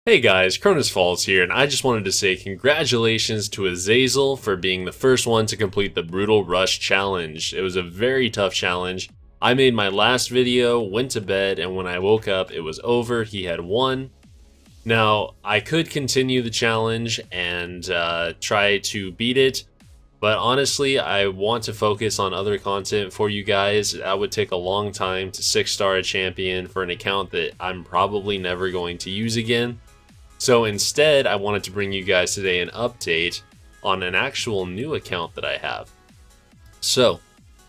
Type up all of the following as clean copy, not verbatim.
Hey guys, Cronus Falls here, and I just wanted to say congratulations to Azzazel for being the first one to complete the Brutal Rush Challenge. It was a very tough challenge. I made my last video, went to bed, and when I woke up, it was over. He had won. Now, I could continue the challenge and try to beat it, but honestly, I want to focus on other content for you guys. That would take a long time to 6-star a champion for an account that I'm probably never going to use again. So instead, I wanted to bring you guys today an update on an actual new account that I have. So,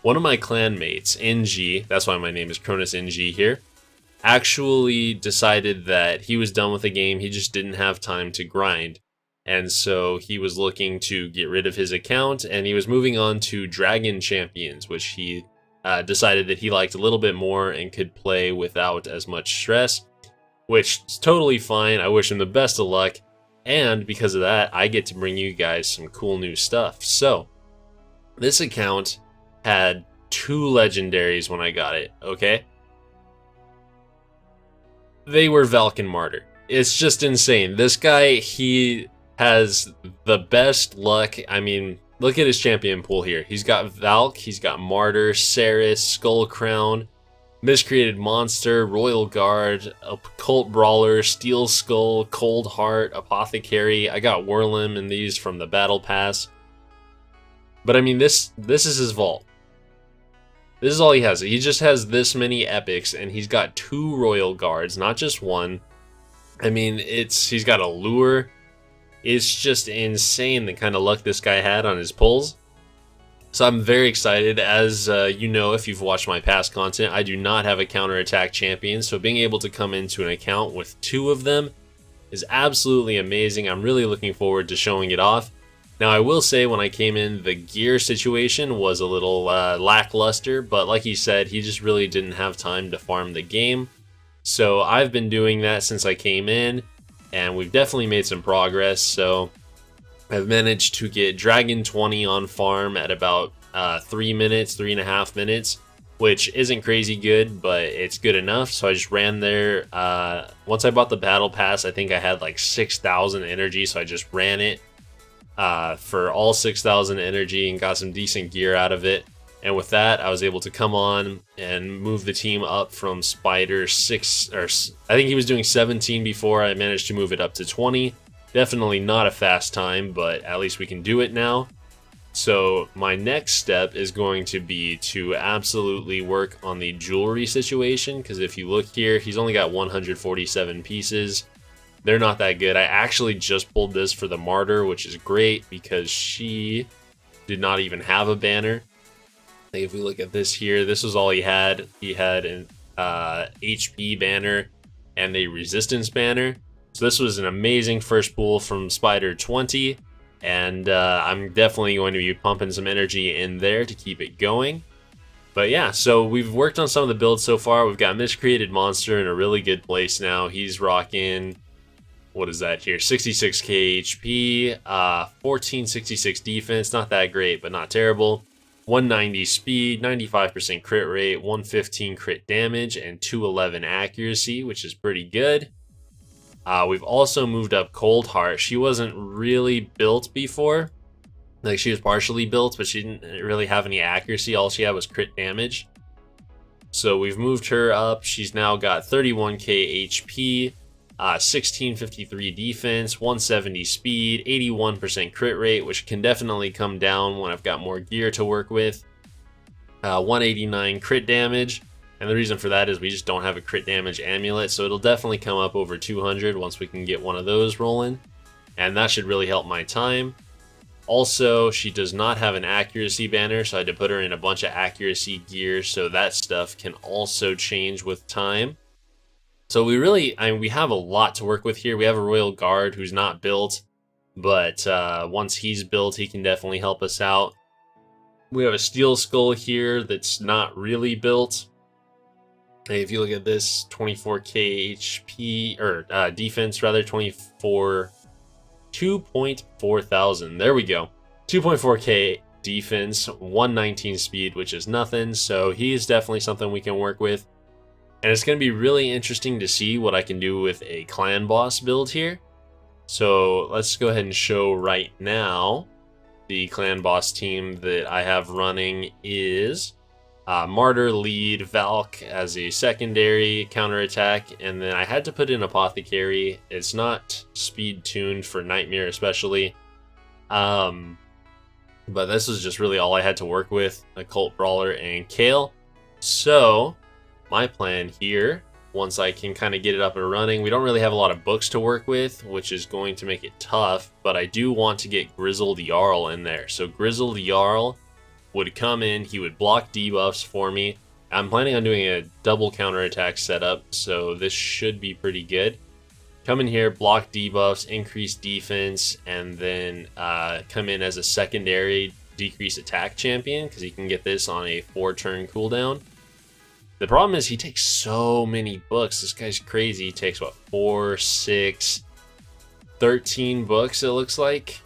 one of my clanmates, NG, that's why my name is Cronus NG here, actually decided that he was done with the game. He just didn't have time to grind. And so he was looking to get rid of his account, and he was moving on to Dragon Champions, which he decided that he liked a little bit more and could play without as much stress. Which is totally fine. I wish him the best of luck, and because of that, I get to bring you guys some cool new stuff. So, this account had 2 legendaries when I got it, okay? They were Valk and Martyr. It's just insane. This guy, he has the best luck. I mean, look at his champion pool here. He's got Valk, he's got Martyr, Ceres, Skull Crown, Miscreated Monster, Royal Guard, Occult Brawler, Steel Skull, Cold Heart, Apothecary. I got Whirlim in these from the Battle Pass. But I mean, this is his vault. This is all he has. He just has this many epics, and he's got 2 Royal Guards, not just one. I mean, he's got a Lure. It's just insane the kind of luck this guy had on his pulls. So I'm very excited. As you know, if you've watched my past content, I do not have a counterattack champion, so being able to come into an account with 2 of them is absolutely amazing. I'm really looking forward to showing it off. Now, I will say when I came in, the gear situation was a little lackluster, but like he said, he just really didn't have time to farm the game. So I've been doing that since I came in, and we've definitely made some progress. So I've managed to get Dragon 20 on farm at about 3 minutes, 3.5 minutes, which isn't crazy good, but it's good enough. So I just ran there. Once I bought the Battle Pass, I think I had like 6,000 energy, so I just ran it for all 6,000 energy and got some decent gear out of it. And with that, I was able to come on and move the team up from Spider 6, or I think he was doing 17 before. I managed to move it up to 20. Definitely not a fast time, but at least we can do it now. So my next step is going to be to absolutely work on the jewelry situation, because if you look here, he's only got 147 pieces. They're not that good. I actually just pulled this for the Martyr, which is great because she did not even have a banner. I think if we look at this here, this was all he had. He had an HP banner and a resistance banner. So this was an amazing first pull from Spider 20, and I'm definitely going to be pumping some energy in there to keep it going. But yeah, so we've worked on some of the builds so far. We've got Miscreated Monster in a really good place now. He's rocking, what is that here, 66k HP, 1466 defense, not that great, but not terrible. 190 speed, 95% crit rate, 115 crit damage, and 211 accuracy, which is pretty good. We've also moved up Cold Heart. She wasn't really built before. Like, she was partially built, but she didn't really have any accuracy. All she had was crit damage. So we've moved her up. She's now got 31k HP, 1653 defense, 170 speed, 81% crit rate, which can definitely come down when I've got more gear to work with. 189 crit damage. And the reason for that is we just don't have a crit damage amulet, so it'll definitely come up over 200 once we can get one of those rolling. And that should really help my time. Also, she does not have an accuracy banner, so I had to put her in a bunch of accuracy gear, so that stuff can also change with time. So we really, we have a lot to work with here. We have a Royal Guard who's not built, but once he's built, he can definitely help us out. We have a Steel Skull here that's not really built. Hey, if you look at this, 24k HP, or defense rather, 2.4 thousand. There we go. 2.4k defense, 119 speed, which is nothing. So he is definitely something we can work with. And it's going to be really interesting to see what I can do with a clan boss build here. So let's go ahead and show right now. The clan boss team that I have running is Martyr lead, Valk as a secondary counterattack, and then I had to put in Apothecary. It's not speed tuned for Nightmare especially. But this is just really all I had to work with, Occult Brawler and Kale. So my plan here, once I can kind of get it up and running, we don't really have a lot of books to work with, which is going to make it tough, but I do want to get Grizzled Jarl in there. So Grizzled Jarl would come in, he would block debuffs for me. I'm planning on doing a double counterattack setup, so this should be pretty good. Come in here, block debuffs, increase defense, and then come in as a secondary decrease attack champion, because he can get this on a 4-turn cooldown. The problem is he takes so many books. This guy's crazy. He takes, what, 4, 6, 13 books, it looks like.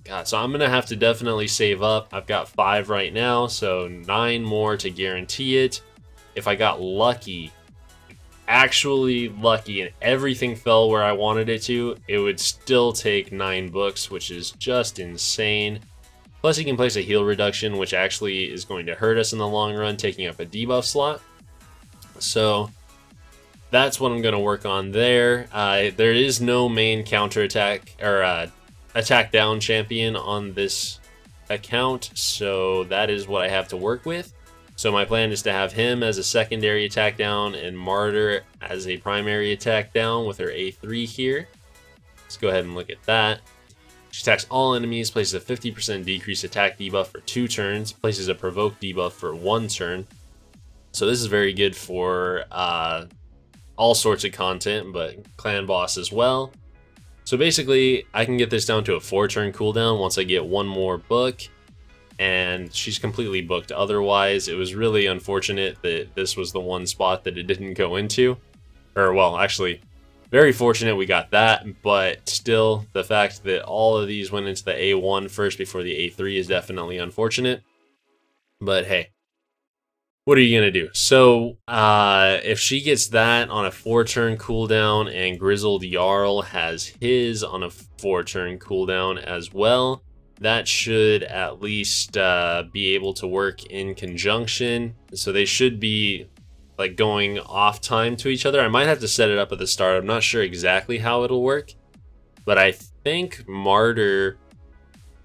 God, so I'm going to have to definitely save up. I've got 5 right now, so 9 more to guarantee it. If I got lucky, actually lucky, and everything fell where I wanted it to, it would still take 9 books, which is just insane. Plus, he can place a heal reduction, which actually is going to hurt us in the long run, taking up a debuff slot. So that's what I'm going to work on there. There is no main counterattack or attack down champion on this account, so that is what I have to work with. So my plan is to have him as a secondary attack down and Martyr as a primary attack down with her A3 here. Let's go ahead and look at that. She attacks all enemies, places a 50% decrease attack debuff for 2 turns, places a provoke debuff for 1 turn. So this is very good for all sorts of content, but clan boss as well. So basically, I can get this down to a 4-turn cooldown once I get 1 more book, and she's completely booked otherwise. It was really unfortunate that this was the one spot that it didn't go into. Or, well, actually, very fortunate we got that, but still, the fact that all of these went into the A1 first before the A3 is definitely unfortunate. But hey, what are you going to do? So, if she gets that on a 4-turn cooldown and Grizzled Jarl has his on a 4-turn cooldown as well, that should at least be able to work in conjunction. So they should be like going off time to each other. I might have to set it up at the start. I'm not sure exactly how it'll work, but I think Martyr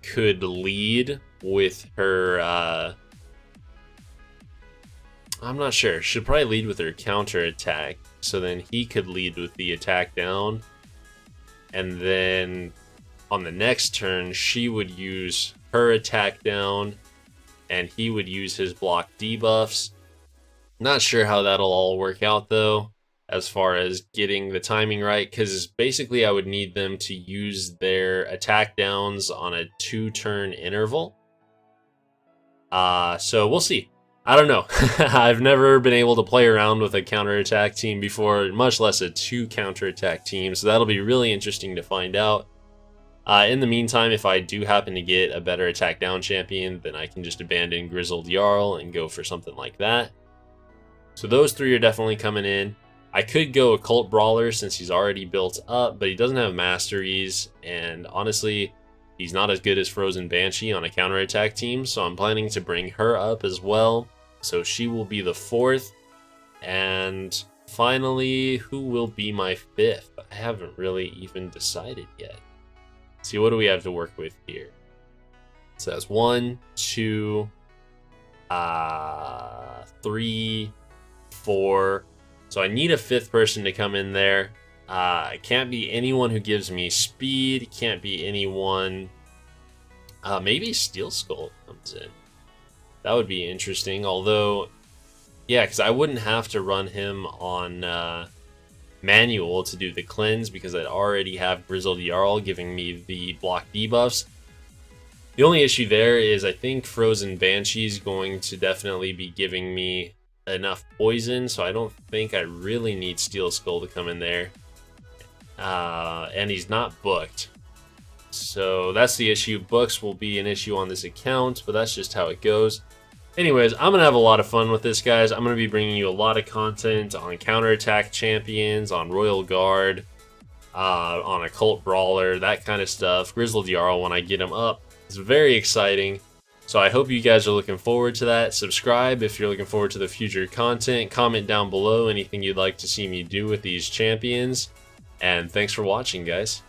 could lead with her I'm not sure. Should probably lead with her counter attack, so then he could lead with the attack down, and then on the next turn she would use her attack down and he would use his block debuffs. Not sure how that'll all work out though, as far as getting the timing right, because basically I would need them to use their attack downs on a 2-turn interval. So we'll see. I don't know. I've never been able to play around with a counterattack team before, much less a 2 counterattack team, so that'll be really interesting to find out. In the meantime, if I do happen to get a better attack down champion, then I can just abandon Grizzled Jarl and go for something like that. So those 3 are definitely coming in. I could go Occult Brawler since he's already built up, but he doesn't have masteries, and honestly, he's not as good as Frozen Banshee on a counterattack team, so I'm planning to bring her up as well. So she will be the 4th. And finally, who will be my 5th? I haven't really even decided yet. See, what do we have to work with here? So that's 1, 2, 3, 4. So I need a 5th person to come in there. It can't be anyone who gives me speed. It can't be anyone. Maybe Steel Skull comes in. That would be interesting. Although, yeah, because I wouldn't have to run him on manual to do the cleanse because I'd already have Grizzled Jarl giving me the block debuffs. The only issue there is I think Frozen Banshee is going to definitely be giving me enough poison, so I don't think I really need Steel Skull to come in there. And he's not booked. So that's the issue. Books will be an issue on this account, but that's just how it goes. Anyways, I'm going to have a lot of fun with this, guys. I'm going to be bringing you a lot of content on counterattack champions, on Royal Guard, on Occult Brawler, that kind of stuff. Grizzled Jarl when I get him up. It's very exciting. So I hope you guys are looking forward to that. Subscribe if you're looking forward to the future content. Comment down below anything you'd like to see me do with these champions. And thanks for watching, guys.